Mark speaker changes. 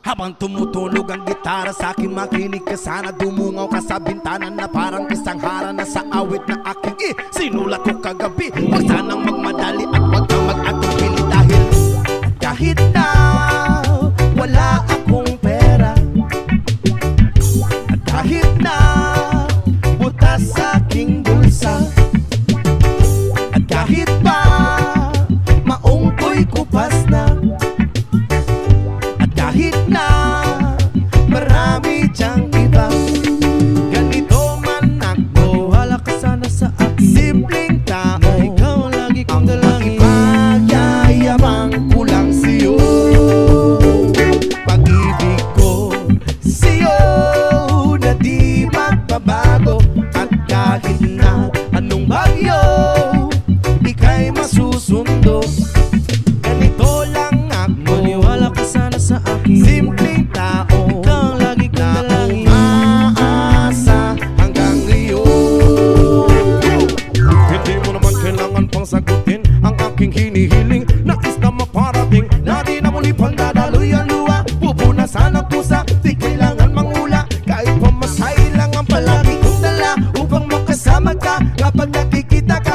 Speaker 1: Habang tumutunog ang gitara sa akin, makinig ka sana. Dumungaw ka sa bintana na parang isang harana sa awit na aking sinulat ko kagabi. Huwag sanang magmadali at huwag kang mag-atupili dahil kahit na wala akong pera, at kahit na butas sa aking bulsa, at kahit pa maong ko'y kupas na, at kahit na marami diyang iba, ganito man ako, wala ka sana sa akin. Simpleng tao, ikaw ang lagi kong dalangin. Ang ipagyayabang ko lang sa'yo, pag-ibig ko sa'yo na di magbabago. At kahit na anong bagyo, ika'y masusundo. Ganito lang ako, maniwala ka sana sa akin. Simpleng tao, ikaw ang lagi kong dalangin. Umaasa hanggang ngayon. Hindi mo naman kailangan pang sagutin ang aking hinihiling. Nais na maparating na di na muli pang dadaloy ang luha. Pupunasan ang pusa, di kailangan mangula. Kahit pamasahe lang ang palagi kong dala upang makasama ka kapag nakikita ka.